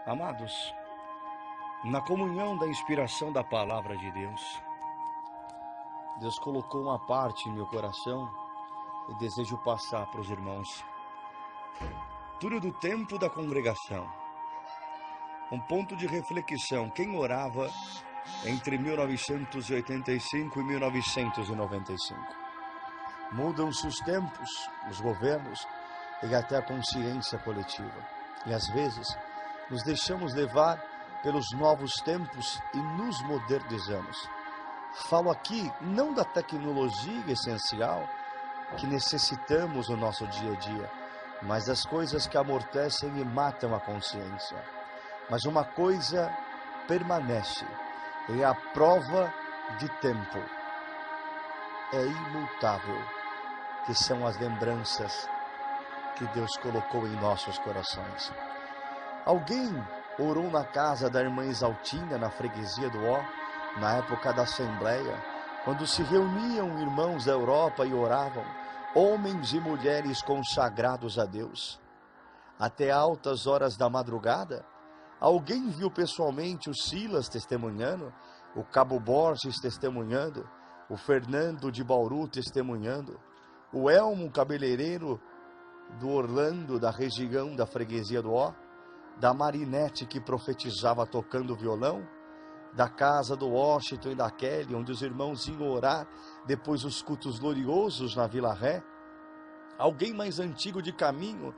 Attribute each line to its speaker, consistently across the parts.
Speaker 1: Amados, na comunhão da inspiração da palavra de Deus, Deus colocou uma parte em meu coração e desejo passar para os irmãos. Túlio do tempo da congregação. Um ponto de reflexão. Quem orava entre 1985 e 1995? Mudam-se os tempos, os governos e até a consciência coletiva. E às vezes nos deixamos levar pelos novos tempos e nos modernizamos. Falo aqui não da tecnologia essencial que necessitamos no nosso dia a dia, mas das coisas que amortecem e matam a consciência. Mas uma coisa permanece, é a prova de tempo. É imutável, que são as lembranças que Deus colocou em nossos corações. Alguém orou na casa da irmã Exaltina, na freguesia do Ó, na época da Assembleia, quando se reuniam irmãos da Europa e oravam, homens e mulheres consagrados a Deus. Até altas horas da madrugada, alguém viu pessoalmente o Silas testemunhando, o Cabo Borges testemunhando, o Fernando de Bauru testemunhando, o Elmo cabeleireiro do Orlando, da região da freguesia do Ó, da Marinete que profetizava tocando violão, da casa do Washington e da Kelly, onde os irmãos iam orar depois dos cultos gloriosos na Vila Ré. Alguém mais antigo de caminho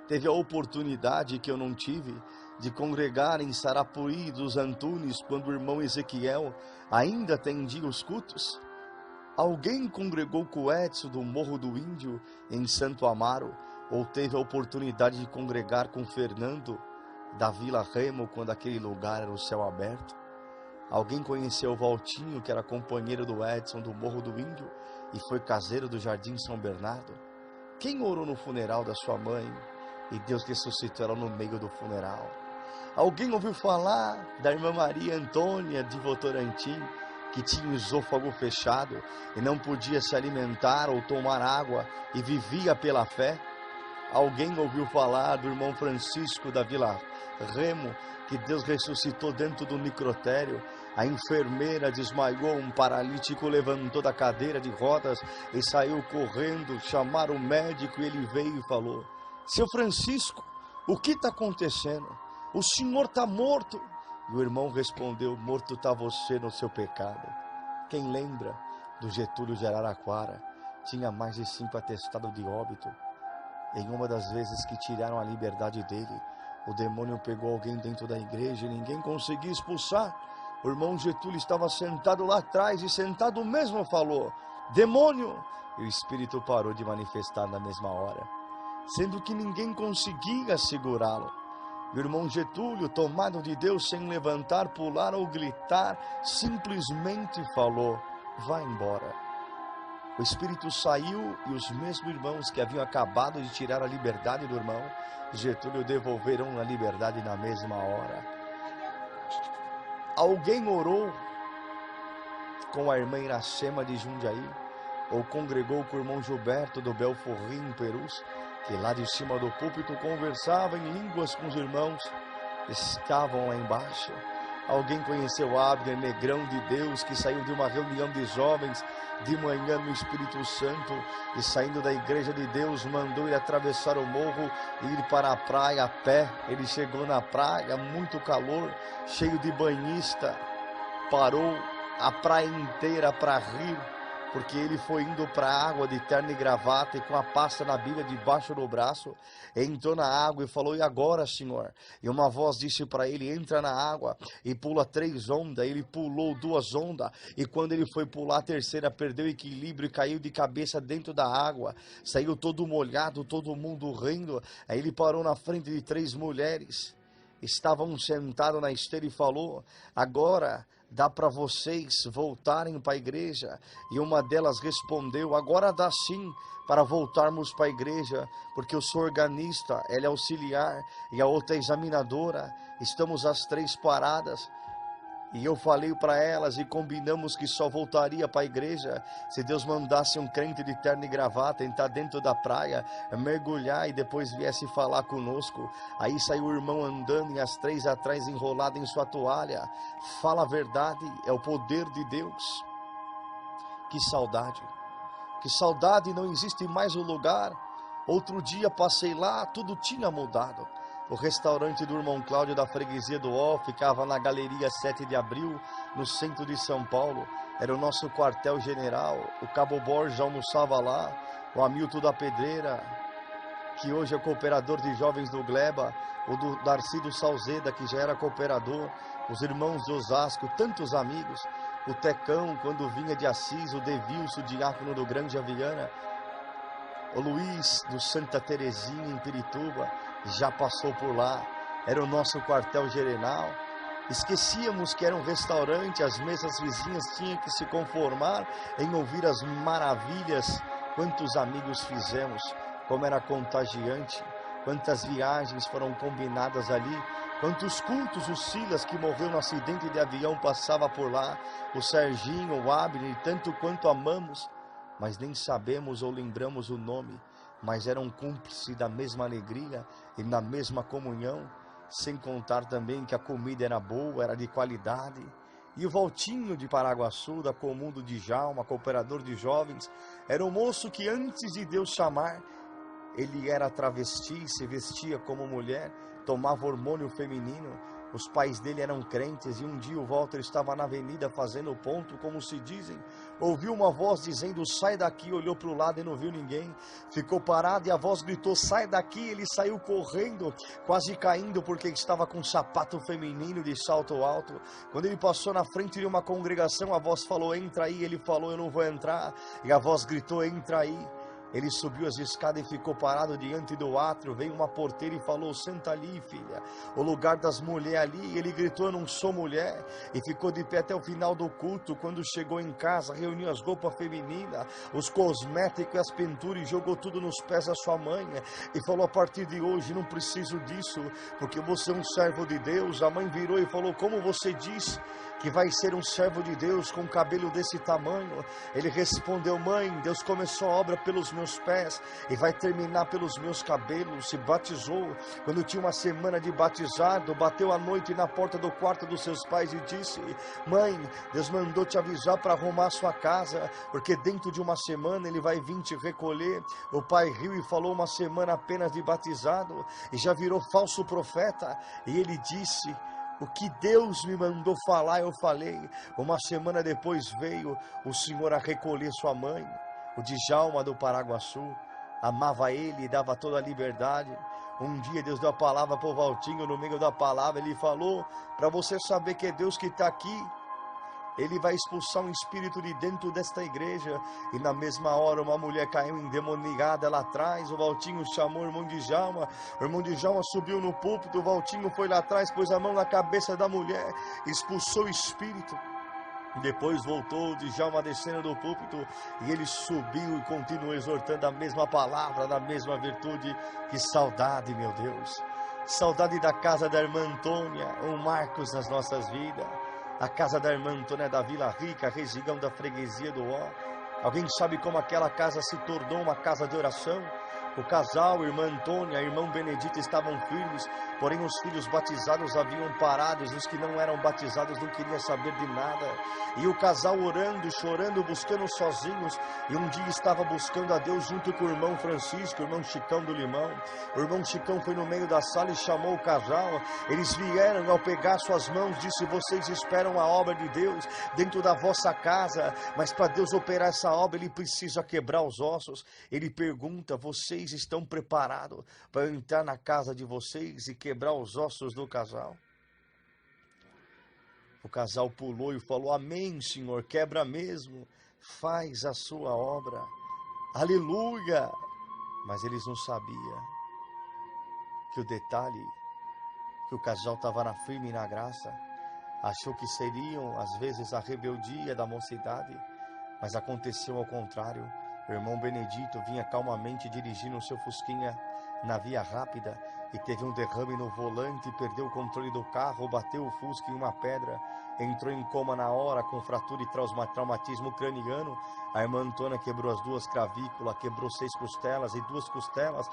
Speaker 1: teve a oportunidade que eu não tive de congregar em Sarapuí dos Antunes, quando o irmão Ezequiel ainda atendia os cultos. Alguém congregou com o Edson do Morro do Índio em Santo Amaro, ou teve a oportunidade de congregar com Fernando da Vila Remo, quando aquele lugar era o céu aberto. Alguém conheceu o Valtinho, que era companheiro do Edson do Morro do Índio e foi caseiro do Jardim São Bernardo? Quem orou no funeral da sua mãe e Deus ressuscitou ela no meio do funeral? Alguém ouviu falar da irmã Maria Antônia de Votorantim, que tinha o esôfago fechado e não podia se alimentar ou tomar água e vivia pela fé? Alguém ouviu falar do irmão Francisco da Vila Remo, que Deus ressuscitou dentro do necrotério? A enfermeira desmaiou, um paralítico levantou da cadeira de rodas e saiu correndo, chamaram o médico e ele veio e falou: seu Francisco, o que está acontecendo? O senhor está morto. E o irmão respondeu: morto está você no seu pecado. Quem lembra do Getúlio de Araraquara? Tinha mais de 5 atestados de óbito. Em uma das vezes que tiraram a liberdade dele, o demônio pegou alguém dentro da igreja e ninguém conseguia expulsar. O irmão Getúlio estava sentado lá atrás e sentado mesmo falou: demônio! E o espírito parou de manifestar na mesma hora, sendo que ninguém conseguia segurá-lo. O irmão Getúlio, tomado de Deus, sem levantar, pular ou gritar, simplesmente falou: vá embora. O espírito saiu e os mesmos irmãos que haviam acabado de tirar a liberdade do irmão Getúlio devolveram a liberdade na mesma hora. Alguém orou com a irmã Iracema de Jundiaí, ou congregou com o irmão Gilberto do Belforrim, Perus, que lá de cima do púlpito conversava em línguas com os irmãos que estavam lá embaixo? Alguém conheceu Abner, negrão de Deus, que saiu de uma reunião de jovens de manhã no Espírito Santo e saindo da igreja de Deus mandou ele atravessar o morro e ir para a praia a pé? Ele chegou na praia, muito calor, cheio de banhista, parou a praia inteira para rir, porque ele foi indo para a água de terno e gravata e com a pasta na Bíblia debaixo do braço, entrou na água e falou: e agora, senhor? E uma voz disse para ele: entra na água e pula 3 ondas. Ele pulou 2 ondas e quando ele foi pular a terceira, perdeu o equilíbrio e caiu de cabeça dentro da água, saiu todo molhado, todo mundo rindo. Aí ele parou na frente de 3 mulheres, estavam sentados na esteira e falou: agora dá para vocês voltarem para a igreja? E uma delas respondeu: agora dá sim para voltarmos para a igreja, porque eu sou organista, ela é auxiliar e a outra é examinadora, estamos as 3 paradas. E eu falei para elas e combinamos que só voltaria para a igreja se Deus mandasse um crente de terno e gravata entrar dentro da praia, mergulhar e depois viesse falar conosco. Aí saiu o irmão andando e as 3 atrás enrolado em sua toalha. Fala a verdade, é o poder de Deus. Que saudade, que saudade, não existe mais o lugar. Outro dia passei lá, tudo tinha mudado. O restaurante do irmão Cláudio da freguesia do Ó ficava na Galeria 7 de Abril, no centro de São Paulo. Era o nosso quartel-general. O Cabo Borges almoçava lá. O Hamilton da Pedreira, que hoje é cooperador de jovens do Gleba. O do Darcy do Salzeda, que já era cooperador. Os irmãos de Osasco, tantos amigos. O Tecão, quando vinha de Assis. O Devilso, diácono do Grande Aviana. O Luiz do Santa Terezinha, em Pirituba, já passou por lá. Era o nosso quartel-general. Esquecíamos que era um restaurante. As mesas vizinhas tinham que se conformar em ouvir as maravilhas. Quantos amigos fizemos, como era contagiante. Quantas viagens foram combinadas ali. Quantos cultos. O Silas, que morreu no acidente de avião, passava por lá. O Serginho, o Abner, tanto quanto amamos, mas nem sabemos ou lembramos o nome, mas eram cúmplices da mesma alegria e na mesma comunhão, sem contar também que a comida era boa, era de qualidade. E o Valtinho de Paraguaçu, da Comum do Djalma, cooperador de jovens, era um moço que antes de Deus chamar, ele era travesti, se vestia como mulher, tomava hormônio feminino. Os pais dele eram crentes e um dia o Walter estava na avenida fazendo ponto, como se dizem. Ouviu uma voz dizendo: sai daqui. Olhou para o lado e não viu ninguém. Ficou parado e a voz gritou: sai daqui. Ele saiu correndo, quase caindo, porque estava com um sapato feminino de salto alto. Quando ele passou na frente de uma congregação, a voz falou: entra aí. Ele falou: eu não vou entrar. E a voz gritou: entra aí. Ele subiu as escadas e ficou parado diante do átrio. Veio uma porteira e falou: senta ali, filha, o lugar das mulheres ali. Ele gritou: eu não sou mulher. E ficou de pé até o final do culto. Quando chegou em casa, reuniu as roupas femininas, os cosméticos e as pinturas, e jogou tudo nos pés da sua mãe. E falou: a partir de hoje não preciso disso, porque você é um servo de Deus. A mãe virou e falou: como você diz que vai ser um servo de Deus com cabelo desse tamanho? Ele respondeu: mãe, Deus começou a obra pelos meus pés e vai terminar pelos meus cabelos. Se batizou quando tinha uma semana de batizado. Bateu à noite na porta do quarto dos seus pais e disse: mãe, Deus mandou te avisar para arrumar sua casa, porque dentro de uma semana ele vai vir te recolher. O pai riu e falou: uma semana apenas de batizado e já virou falso profeta. E ele disse: o que Deus me mandou falar, eu falei. Uma semana depois veio o Senhor a recolher sua mãe. O Djalma do Paraguaçu amava ele e dava toda a liberdade. Um dia Deus deu a palavra para o Valtinho. No meio da palavra ele falou: para você saber que é Deus que está aqui, ele vai expulsar um espírito de dentro desta igreja. E na mesma hora uma mulher caiu endemoniada lá atrás. O Valtinho chamou o irmão Djalma. O irmão Djalma subiu no púlpito. O Valtinho foi lá atrás, pôs a mão na cabeça da mulher, expulsou o espírito. E depois voltou o Djalma descendo do púlpito, e ele subiu e continuou exortando a mesma palavra, da mesma virtude. Que saudade, meu Deus! Saudade da casa da irmã Antônia, um Marcos nas nossas vidas. A casa da irmã Antônia da Vila Rica, região da freguesia do Ó. Alguém sabe como aquela casa se tornou uma casa de oração? O casal, irmã Antônia, irmão Benedito, estavam firmes, porém os filhos batizados haviam parado, os que não eram batizados não queriam saber de nada. E o casal orando, chorando, buscando sozinhos, e um dia estava buscando a Deus junto com o irmão Francisco, o irmão Chicão do Limão. O irmão Chicão foi no meio da sala e chamou o casal. Eles vieram, ao pegar suas mãos, disse: vocês esperam a obra de Deus dentro da vossa casa, mas para Deus operar essa obra, Ele precisa quebrar os ossos. Ele pergunta: vocês estão preparados para eu entrar na casa de vocês e quebrar os ossos do casal? O casal pulou e falou: amém, Senhor, quebra mesmo, faz a sua obra, aleluia. Mas eles não sabiam que o detalhe, que o casal estava na firme e na graça, achou que seriam às vezes a rebeldia da mocidade, mas aconteceu ao contrário. O irmão Benedito vinha calmamente dirigindo o seu fusquinha na via rápida e teve um derrame no volante, perdeu o controle do carro, bateu o Fusca em uma pedra, entrou em coma na hora com fratura e traumatismo craniano. A irmã Antônia quebrou as 2 clavículas, quebrou 6 costelas e 2 costelas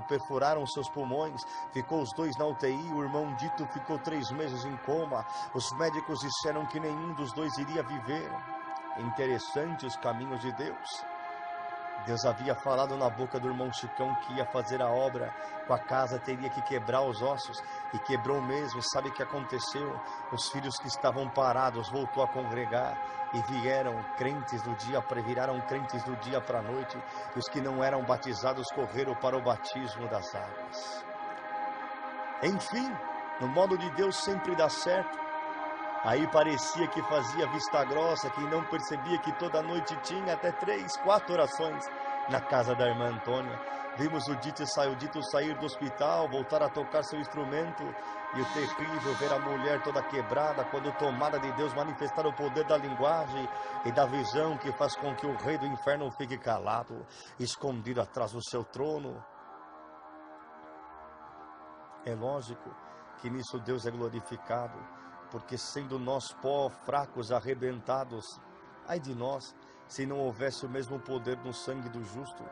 Speaker 1: perfuraram seus pulmões, ficou os 2 na UTI. O irmão Dito ficou 3 meses em coma. Os médicos disseram que nenhum dos 2 iria viver. Interessante os caminhos de Deus. Deus havia falado na boca do irmão Chicão que ia fazer a obra com a casa, teria que quebrar os ossos, e quebrou mesmo. Sabe o que aconteceu? Os filhos que estavam parados voltou a congregar e viraram crentes do dia para a noite, e os que não eram batizados correram para o batismo das águas. Enfim, no modo de Deus sempre dá certo. Aí parecia que fazia vista grossa, que não percebia que toda noite tinha até 3, 4 orações na casa da irmã Antônia. Vimos o Dito sair do hospital, voltar a tocar seu instrumento, e o terrível ver a mulher toda quebrada, quando tomada de Deus, manifestar o poder da linguagem e da visão que faz com que o rei do inferno fique calado, escondido atrás do seu trono. É lógico que nisso Deus é glorificado, porque sendo nós pó, fracos, arrebentados, ai de nós, se não houvesse o mesmo poder no sangue do justo,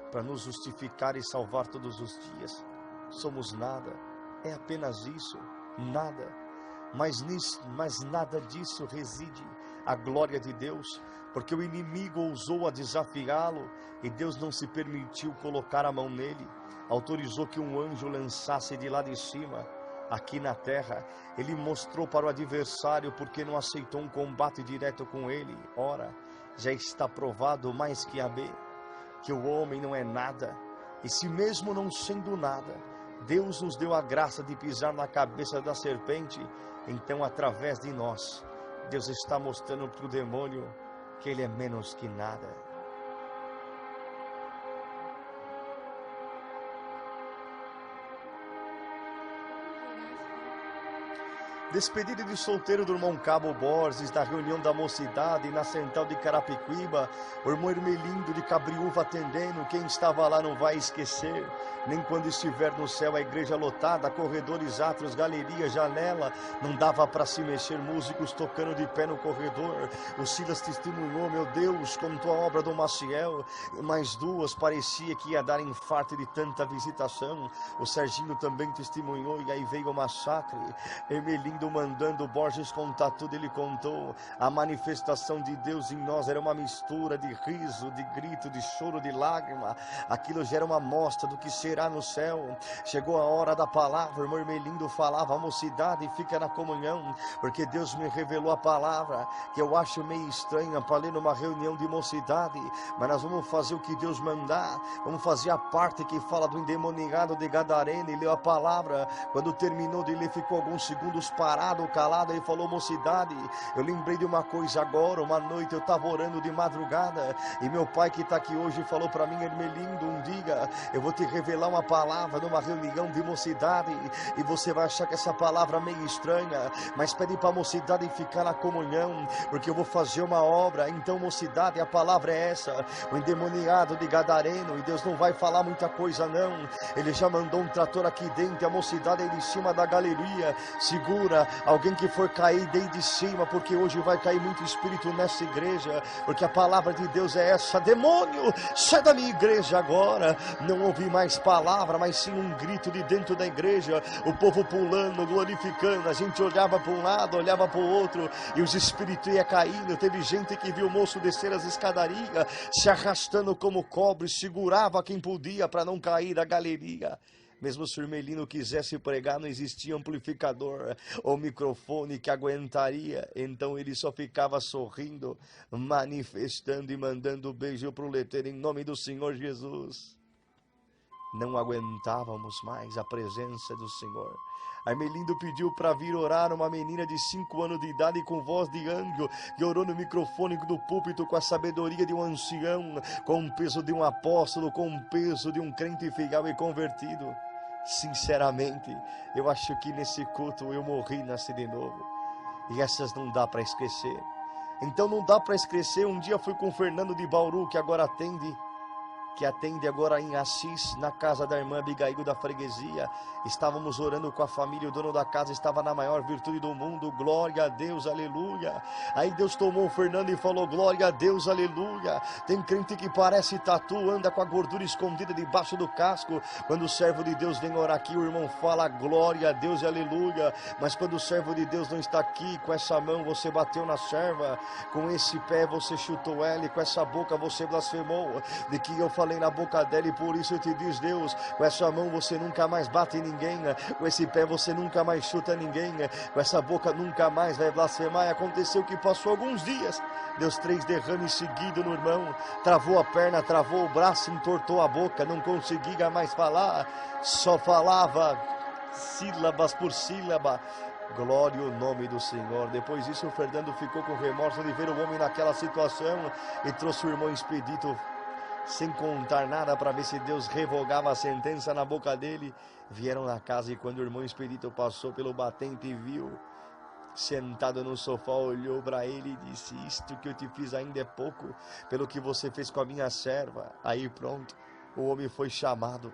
Speaker 1: para nos justificar e salvar todos os dias. Somos nada, é apenas isso, nada. Mas nada disso reside a glória de Deus, porque o inimigo ousou a desafiá-lo, e Deus não se permitiu colocar a mão nele, autorizou que um anjo lançasse de lá de cima, aqui na terra. Ele mostrou para o adversário porque não aceitou um combate direto com ele. Ora, já está provado mais que AB, que o homem não é nada, e se mesmo não sendo nada, Deus nos deu a graça de pisar na cabeça da serpente. Então, através de nós, Deus está mostrando para o demônio que ele é menos que nada. Despedida de solteiro do irmão Cabo Borges, da reunião da mocidade na central de Carapicuíba, o irmão Hermelindo de Cabriúva atendendo. Quem estava lá não vai esquecer, nem quando estiver no céu a igreja lotada, corredores, átrios, galeria, janela, não dava para se mexer, músicos tocando de pé no corredor. O Silas testemunhou, meu Deus, contou a obra do Maciel, e mais 2, parecia que ia dar infarto de tanta visitação. O Serginho também testemunhou, e aí veio o massacre. Hermelindo mandando Borges contar tudo, ele contou. A manifestação de Deus em nós era uma mistura de riso, de grito, de choro, de lágrima. Aquilo já era uma amostra do que será no céu. Chegou a hora da palavra, o irmão Hermelindo falava, a mocidade fica na comunhão, porque Deus me revelou a palavra, que eu acho meio estranha para ler numa reunião de mocidade, mas nós vamos fazer o que Deus mandar, vamos fazer a parte que fala do endemoniado de Gadareno. E leu a palavra, quando terminou de ler, ficou alguns segundos parado, calado, e falou, mocidade, eu lembrei de uma coisa agora. Uma noite eu estava orando de madrugada, e meu pai que está aqui hoje falou para mim, Hermelindo, um dia eu vou te revelar uma palavra numa reunião de mocidade, e você vai achar que essa palavra é meio estranha, mas pede para a mocidade ficar na comunhão, porque eu vou fazer uma obra. Então, mocidade, a palavra é essa, o endemoniado de Gadareno, e Deus não vai falar muita coisa não, ele já mandou um trator aqui dentro, a mocidade aí de cima da galeria, segura alguém que for cair desde cima, porque hoje vai cair muito espírito nessa igreja, porque a palavra de Deus é essa, demônio, sai da minha igreja agora. Não ouvi mais palavra, mas sim um grito de dentro da igreja, o povo pulando, glorificando, a gente olhava para um lado, olhava para o outro, e os espíritos iam caindo. Teve gente que viu o moço descer as escadarias, se arrastando como cobre, segurava quem podia para não cair da galeria. Mesmo se o Hermelino quisesse pregar, não existia amplificador ou microfone que aguentaria. Então ele só ficava sorrindo, manifestando e mandando beijo para o letreiro em nome do Senhor Jesus. Não aguentávamos mais a presença do Senhor. Hermelindo pediu para vir orar uma menina de 5 anos de idade com voz de anjo, que orou no microfone do púlpito com a sabedoria de um ancião, com o peso de um apóstolo, com o peso de um crente fiel e convertido. Sinceramente, eu acho que nesse culto eu morri e nasci de novo. E essas não dá para esquecer. Então não dá para esquecer. Um dia fui com o Fernando de Bauru, que agora atende que atende agora em Assis, na casa da irmã Abigail da freguesia. Estávamos orando com a família, o dono da casa estava na maior virtude do mundo, glória a Deus, aleluia. Aí Deus tomou o Fernando e falou, glória a Deus, aleluia. Tem crente que parece tatu, anda com a gordura escondida debaixo do casco. Quando o servo de Deus vem orar aqui, o irmão fala, glória a Deus e aleluia. Mas quando o servo de Deus não está aqui, com essa mão você bateu na serva, com esse pé você chutou ela, e com essa boca você blasfemou, de que eu falei na boca dela, e por isso eu te diz Deus, com essa mão você nunca mais bate em ninguém, com esse pé você nunca mais chuta ninguém, com essa boca nunca mais vai blasfemar. E aconteceu que passou alguns dias, Deus 3 derrames seguidos no irmão, travou a perna, travou o braço, entortou a boca, não conseguia mais falar, só falava sílabas por sílaba. Glória ao nome do Senhor. Depois disso o Fernando ficou com remorso de ver o homem naquela situação e trouxe o irmão Expedito sem contar nada para ver se Deus revogava a sentença na boca dele. Vieram na casa e quando o irmão Expedito passou pelo batente e viu sentado no sofá, olhou para ele e disse, isto que eu te fiz ainda é pouco pelo que você fez com a minha serva. Aí pronto, o homem foi chamado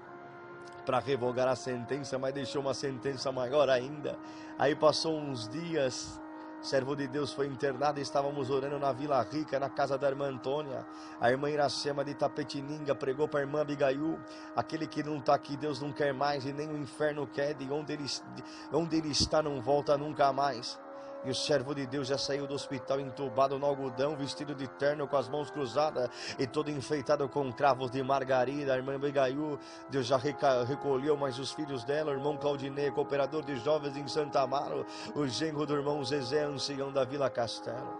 Speaker 1: para revogar a sentença, mas deixou uma sentença maior ainda. Aí passou uns dias, servo de Deus foi internado, estávamos orando na Vila Rica, na casa da irmã Antônia. A irmã Iracema de Tapetininga pregou para a irmã Abigail, aquele que não está aqui Deus não quer mais, e nem o inferno quer, de onde ele está não volta nunca mais. E o servo de Deus já saiu do hospital entubado no algodão, vestido de terno com as mãos cruzadas e todo enfeitado com cravos de margarida. A irmã Abigail, Deus já recolheu mais os filhos dela, o irmão Claudinei, cooperador de jovens em Santa Amaro, o genro do irmão Zezé, ancião da Vila Castelo.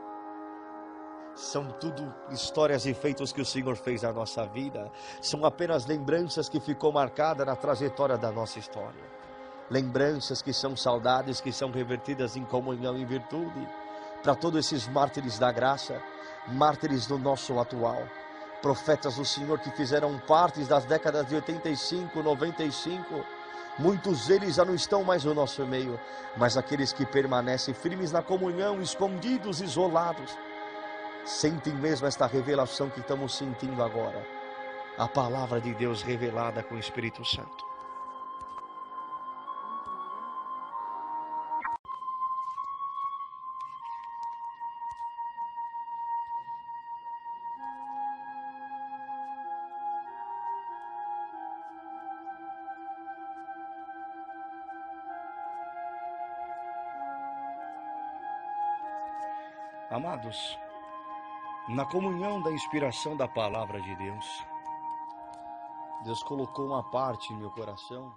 Speaker 1: São tudo histórias e feitos que o Senhor fez na nossa vida. São apenas lembranças que ficou marcada na trajetória da nossa história. Lembranças que são saudades, que são revertidas em comunhão e virtude, para todos esses mártires da graça, mártires do nosso atual, profetas do Senhor que fizeram parte das décadas de 85, 95, muitos deles já não estão mais no nosso meio, mas aqueles que permanecem firmes na comunhão, escondidos, isolados, sentem mesmo esta revelação que estamos sentindo agora, a palavra de Deus revelada com o Espírito Santo. Amados, na comunhão da inspiração da palavra de Deus, Deus colocou uma parte em meu coração